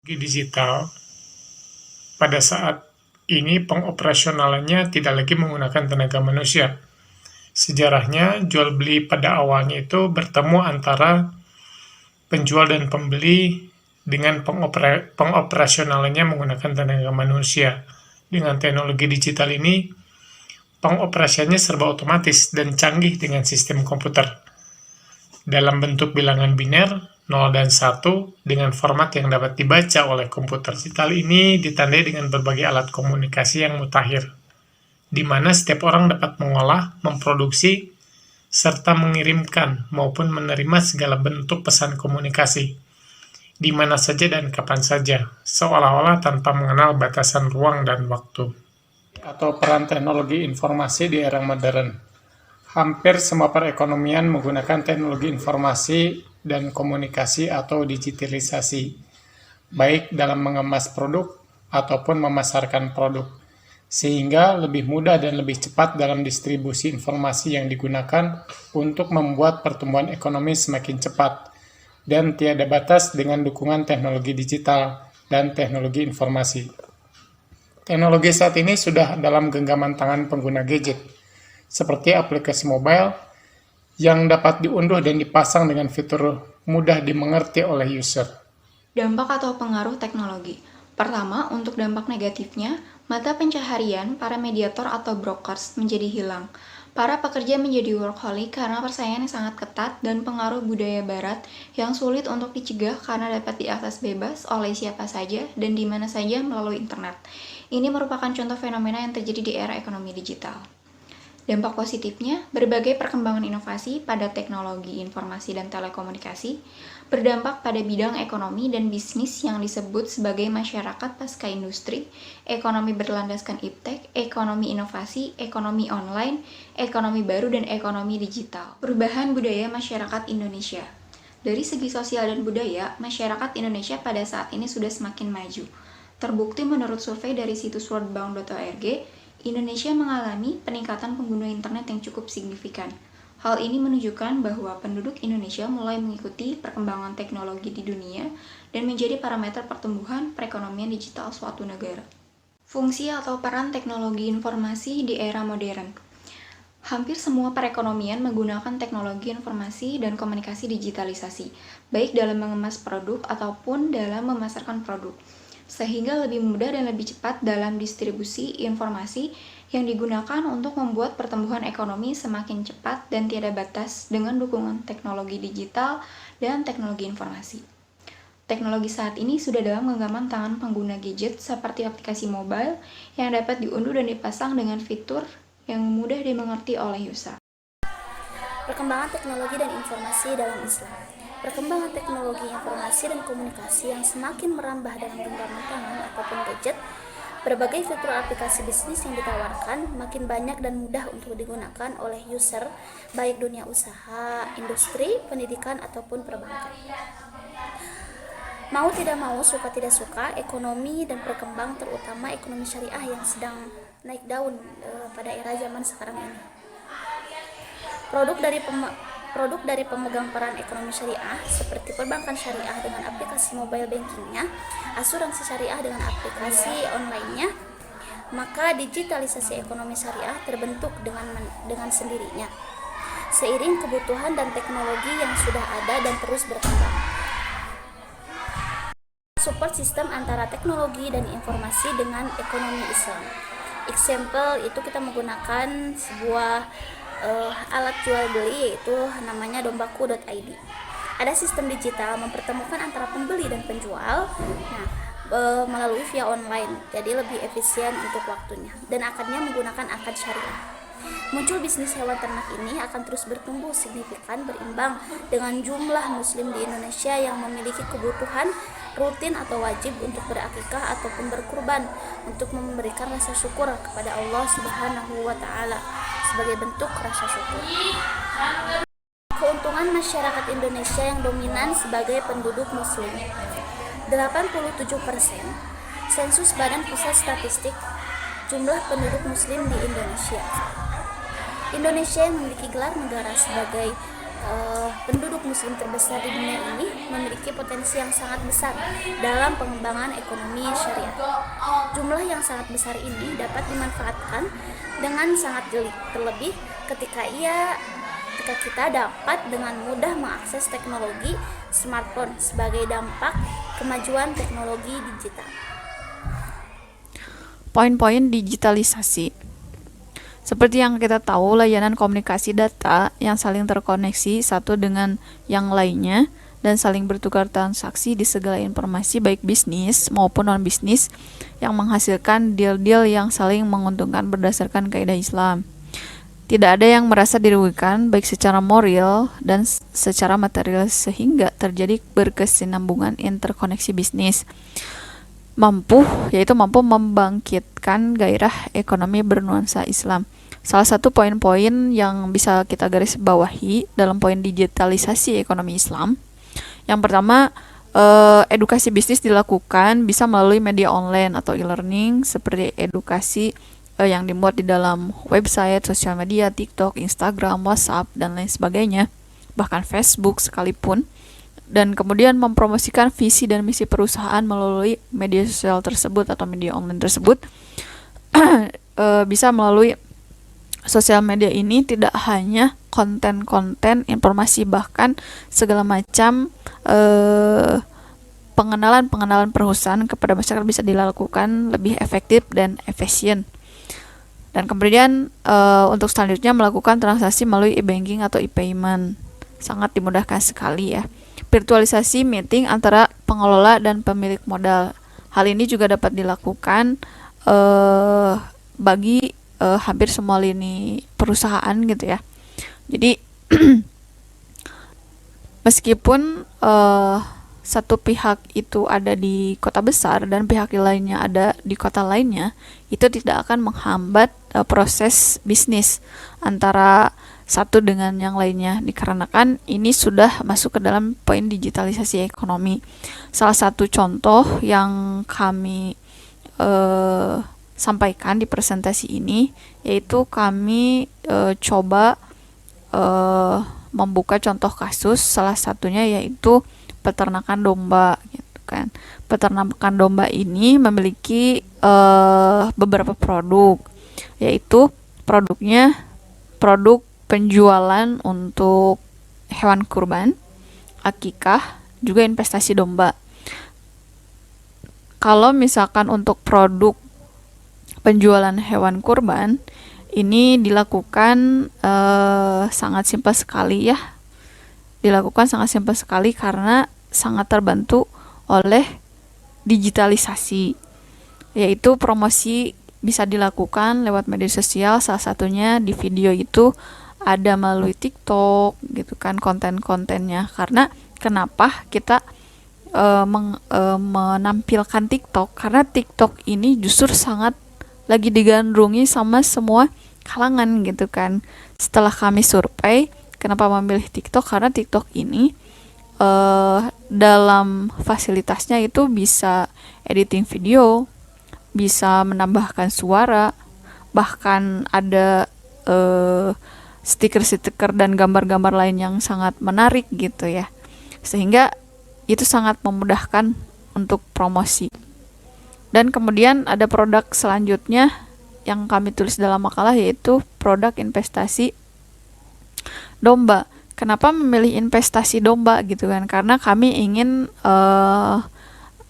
Digital, pada saat ini pengoperasionalannya tidak lagi menggunakan tenaga manusia. Sejarahnya, jual beli pada awalnya itu bertemu antara penjual dan pembeli dengan pengoperasionalannya menggunakan tenaga manusia. Dengan teknologi digital ini, pengoperasiannya serba otomatis dan canggih dengan sistem komputer. Dalam bentuk bilangan biner, 0 dan 1, dengan format yang dapat dibaca oleh komputer. Digital ini ditandai dengan berbagai alat komunikasi yang mutakhir, di mana setiap orang dapat mengolah, memproduksi, serta mengirimkan maupun menerima segala bentuk pesan komunikasi, di mana saja dan kapan saja, seolah-olah tanpa mengenal batasan ruang dan waktu. Atau peran teknologi informasi di era modern. Hampir semua perekonomian menggunakan teknologi informasi dan komunikasi atau digitalisasi, baik dalam mengemas produk ataupun memasarkan produk, sehingga lebih mudah dan lebih cepat dalam distribusi informasi yang digunakan untuk membuat pertumbuhan ekonomi semakin cepat dan tiada batas dengan dukungan teknologi digital dan teknologi informasi. Teknologi saat ini sudah dalam genggaman tangan pengguna gadget, seperti aplikasi mobile yang dapat diunduh dan dipasang dengan fitur mudah dimengerti oleh user. Dampak atau pengaruh teknologi. Pertama, untuk dampak negatifnya, mata pencaharian para mediator atau brokers menjadi hilang. Para pekerja menjadi workaholic karena persaingan yang sangat ketat dan pengaruh budaya barat yang sulit untuk dicegah karena dapat diakses bebas oleh siapa saja dan di mana saja melalui internet. Ini merupakan contoh fenomena yang terjadi di era ekonomi digital. Dampak positifnya, berbagai perkembangan inovasi pada teknologi informasi dan telekomunikasi berdampak pada bidang ekonomi dan bisnis yang disebut sebagai masyarakat pasca industri, ekonomi berlandaskan iptek, ekonomi inovasi, ekonomi online, ekonomi baru, dan ekonomi digital. Perubahan budaya masyarakat Indonesia. Dari segi sosial dan budaya, masyarakat Indonesia pada saat ini sudah semakin maju. Terbukti menurut survei dari situs worldbank.org, Indonesia mengalami peningkatan pengguna internet yang cukup signifikan. Hal ini menunjukkan bahwa penduduk Indonesia mulai mengikuti perkembangan teknologi di dunia dan menjadi parameter pertumbuhan perekonomian digital suatu negara. Fungsi atau peran teknologi informasi di era modern. Hampir semua perekonomian menggunakan teknologi informasi dan komunikasi digitalisasi, baik dalam mengemas produk ataupun dalam memasarkan produk, sehingga lebih mudah dan lebih cepat dalam distribusi informasi yang digunakan untuk membuat pertumbuhan ekonomi semakin cepat dan tiada batas dengan dukungan teknologi digital dan teknologi informasi. Teknologi saat ini sudah dalam genggaman tangan pengguna gadget seperti aplikasi mobile yang dapat diunduh dan dipasang dengan fitur yang mudah dimengerti oleh user. Perkembangan teknologi dan informasi dalam Islam. Perkembangan teknologi informasi dan komunikasi yang semakin merambah dalam genggaman tangan ataupun gadget, berbagai fitur aplikasi bisnis yang ditawarkan makin banyak dan mudah untuk digunakan oleh user, baik dunia usaha, industri, pendidikan, ataupun perbankan. Mau tidak mau, suka tidak suka, ekonomi dan berkembang, terutama ekonomi syariah yang sedang naik daun pada era zaman sekarang ini. Produk dari pemegang peran ekonomi syariah seperti perbankan syariah dengan aplikasi mobile bankingnya, asuransi syariah dengan aplikasi online-nya, maka digitalisasi ekonomi syariah terbentuk dengan sendirinya, seiring kebutuhan dan teknologi yang sudah ada dan terus berkembang. Support sistem antara teknologi dan informasi dengan ekonomi Islam. Example itu kita menggunakan sebuah alat jual beli, yaitu namanya dombaku.id. Ada sistem digital mempertemukan antara pembeli dan penjual, melalui via online, jadi lebih efisien untuk waktunya dan akadnya menggunakan akad syariah. Muncul bisnis hewan ternak ini akan terus bertumbuh signifikan berimbang dengan jumlah muslim di Indonesia yang memiliki kebutuhan rutin atau wajib untuk berakikah ataupun berkurban untuk memberikan rasa syukur kepada Allah Subhanahu wa taala sebagai bentuk rasa syukur. Keuntungan masyarakat Indonesia yang dominan sebagai penduduk muslim. 87% sensus Badan Pusat Statistik jumlah penduduk muslim di Indonesia. Indonesia yang memiliki gelar negara sebagai penduduk muslim terbesar di dunia ini memiliki potensi yang sangat besar dalam pengembangan ekonomi syariah. Jumlah yang sangat besar ini dapat dimanfaatkan dengan sangat jeli, terlebih ketika kita dapat dengan mudah mengakses teknologi smartphone sebagai dampak kemajuan teknologi digital. Poin-poin digitalisasi. Seperti yang kita tahu, layanan komunikasi data yang saling terkoneksi satu dengan yang lainnya dan saling bertukar transaksi di segala informasi baik bisnis maupun non-bisnis yang menghasilkan deal-deal yang saling menguntungkan berdasarkan kaidah Islam. Tidak ada yang merasa dirugikan baik secara moral dan secara material sehingga terjadi berkesinambungan interkoneksi bisnis. Yaitu mampu membangkitkan gairah ekonomi bernuansa Islam. Salah satu poin-poin yang bisa kita garis bawahi dalam poin digitalisasi ekonomi Islam, yang pertama, edukasi bisnis dilakukan bisa melalui media online atau e-learning seperti edukasi yang dimuat di dalam website, sosial media, TikTok, Instagram, WhatsApp, dan lain sebagainya, bahkan Facebook sekalipun. Dan kemudian mempromosikan visi dan misi perusahaan melalui media sosial tersebut atau media online tersebut. Bisa melalui sosial media ini tidak hanya konten-konten informasi, bahkan segala macam pengenalan perusahaan kepada masyarakat bisa dilakukan lebih efektif dan efisien. Dan kemudian untuk selanjutnya melakukan transaksi melalui e-banking atau e-payment sangat dimudahkan sekali ya. Virtualisasi meeting antara pengelola dan pemilik modal. Hal ini juga dapat dilakukan bagi hampir semua lini perusahaan gitu ya. Jadi meskipun satu pihak itu ada di kota besar dan pihak lainnya ada di kota lainnya, itu tidak akan menghambat proses bisnis antara satu dengan yang lainnya, dikarenakan ini sudah masuk ke dalam poin digitalisasi ekonomi. Salah satu contoh yang kami sampaikan di presentasi ini yaitu kami coba membuka contoh kasus, salah satunya yaitu peternakan domba gitu kan. Peternakan domba ini memiliki beberapa produk, yaitu produk penjualan untuk hewan kurban, akikah, juga investasi domba. Kalau misalkan untuk produk penjualan hewan kurban, ini dilakukan sangat simpel sekali ya. Dilakukan sangat simpel sekali karena sangat terbantu oleh digitalisasi, yaitu promosi bisa dilakukan lewat media sosial, salah satunya di video itu ada melalui TikTok gitu kan konten-kontennya. Karena kenapa kita menampilkan TikTok? Karena TikTok ini justru sangat lagi digandrungi sama semua kalangan gitu kan. Setelah kami survei, kenapa memilih TikTok? Karena TikTok ini dalam fasilitasnya itu bisa editing video, bisa menambahkan suara, bahkan ada stiker-stiker dan gambar-gambar lain yang sangat menarik gitu ya, sehingga itu sangat memudahkan untuk promosi. Dan kemudian ada produk selanjutnya yang kami tulis dalam makalah, yaitu produk investasi domba. Kenapa memilih investasi domba gitu kan? Karena kami ingin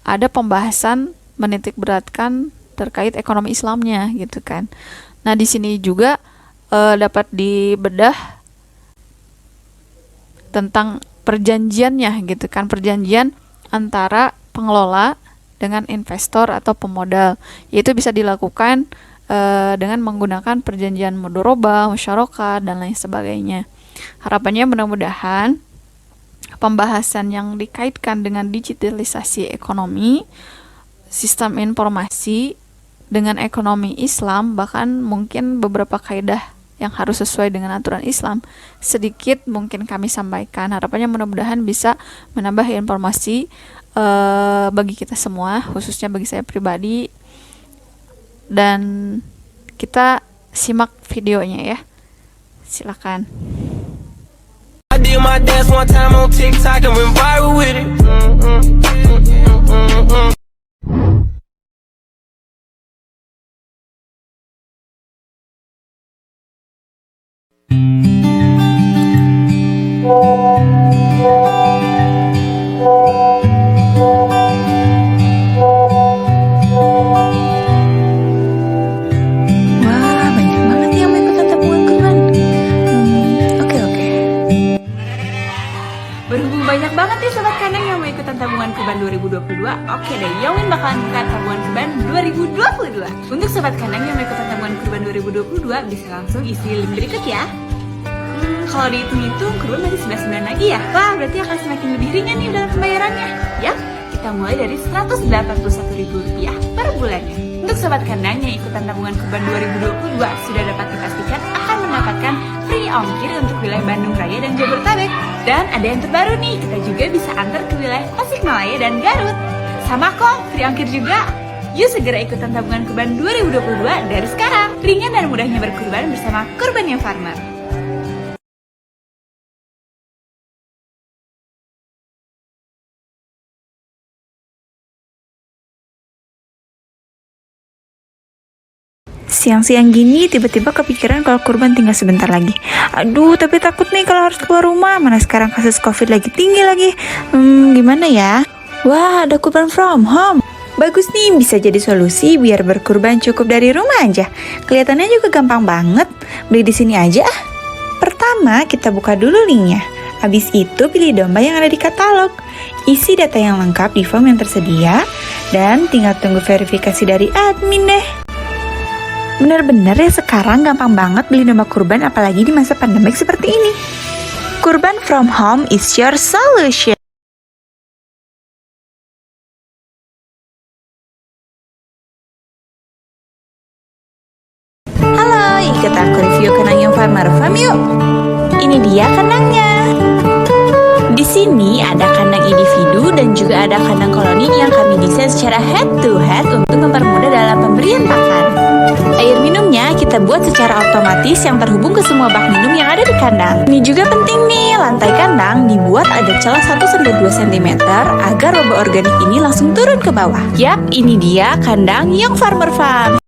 ada pembahasan menitik beratkan terkait ekonomi Islamnya gitu kan. Nah, di sini juga dapat dibedah tentang perjanjiannya gitu kan, perjanjian antara pengelola dengan investor atau pemodal, yaitu bisa dilakukan dengan menggunakan perjanjian mudharabah, musyarakah, dan lain sebagainya. Harapannya mudah-mudahan pembahasan yang dikaitkan dengan digitalisasi ekonomi, sistem informasi dengan ekonomi Islam, bahkan mungkin beberapa kaidah yang harus sesuai dengan aturan Islam, sedikit mungkin kami sampaikan. Harapannya mudah-mudahan bisa menambah informasi bagi kita semua, khususnya bagi saya pribadi. Dan kita simak videonya ya. Silakan. you my dance one time on TikTok and went viral with it. Wah, banyak banget yang mau ikutan tabungan kurban. Oke. Berhubung banyak banget nih sobat kandang yang mau ikutan tabungan kurban 2022, oke deh, Yowin bakalan buka tabungan kurban 2022. Untuk sobat kandang yang mau ikutan tabungan kurban 2022 bisa langsung isi link berikut ya. Kalau dihitung-hitung kurban masih 11 bulan lagi ya. Wah, berarti akan semakin lebih ringan nih dalam pembayarannya. Ya, kita mulai dari Rp181.000 per bulannya. Untuk sobat kandang yang ikutan tabungan kurban 2022 sudah dapat dipastikan akan mendapatkan free ongkir untuk wilayah Bandung Raya dan Jabodetabek. Dan ada yang terbaru nih, kita juga bisa antar ke wilayah Tasikmalaya dan Garut. Sama kok, free ongkir juga. Yuk segera ikutan tabungan kurban 2022 dari sekarang. Ringan dan mudahnya berkurban bersama Kurban yang Farmer. Siang-siang gini tiba-tiba kepikiran kalau kurban tinggal sebentar lagi. Aduh, tapi takut nih kalau harus keluar rumah. Mana sekarang kasus COVID lagi tinggi lagi. Gimana ya? Wah, ada kurban from home. Bagus nih, bisa jadi solusi biar berkurban cukup dari rumah aja. Kelihatannya juga gampang banget. Beli di sini aja ah. Pertama, kita buka dulu linknya. Habis itu pilih domba yang ada di katalog. Isi data yang lengkap di form yang tersedia. Dan tinggal tunggu verifikasi dari admin deh. Bener-bener ya sekarang gampang banget beli domba kurban apalagi di masa pandemik seperti ini. Kurban from home is your solution. Halo, ikut aku review kandang yang Farmer Farm yuk. Ini dia kandangnya. Di sini ada kandang individu dan juga ada kandang koloni yang kami desain secara head to head untuk mempermudah dalam pemberian pakan. Air minumnya kita buat secara otomatis yang terhubung ke semua bak minum yang ada di kandang. Ini juga penting nih, lantai kandang dibuat ada celah 1-2 cm agar bobot organik ini langsung turun ke bawah. Yap, ini dia kandang Young Farmer Farm.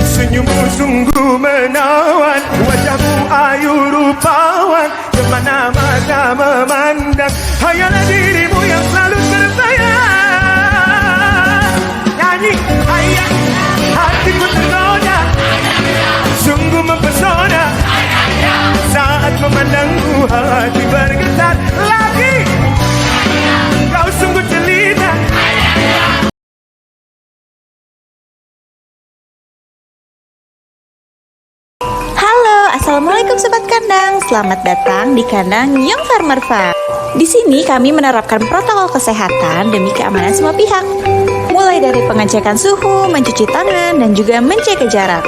Senyummu sungguh menawan, wajahmu ayu rupawan, kemana mata memandang, hanyalah dirimu yang selalu bersayang. Nyanyi, ayah, hatiku tergoda, sungguh mempesona, saat memandangmu hati bergetar lagi, kau sungguh jelita. Assalamualaikum sobat kandang, selamat datang di kandang Young Farmer Farm. Di sini kami menerapkan protokol kesehatan demi keamanan semua pihak. Mulai dari pengecekan suhu, mencuci tangan, dan juga menjaga jarak.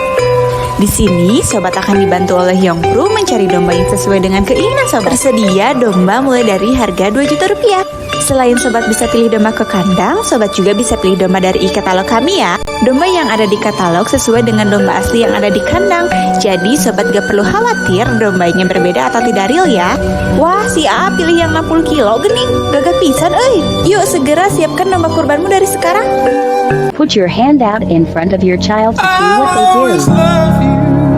Di sini sobat akan dibantu oleh Young Pro mencari domba yang sesuai dengan keinginan sobat. Tersedia domba mulai dari harga Rp2 juta. Selain sobat bisa pilih domba ke kandang, sobat juga bisa pilih domba dari e-katalog kami ya. Domba yang ada di katalog sesuai dengan domba asli yang ada di kandang. Jadi sobat gak perlu khawatir dombanya berbeda atau tidak real ya. Wah, si A pilih yang 60 kilo gening, gagah pisan euy. Yuk segera siapkan domba kurbanmu dari sekarang. Put your hand out in front of your child to see what they do. Love you.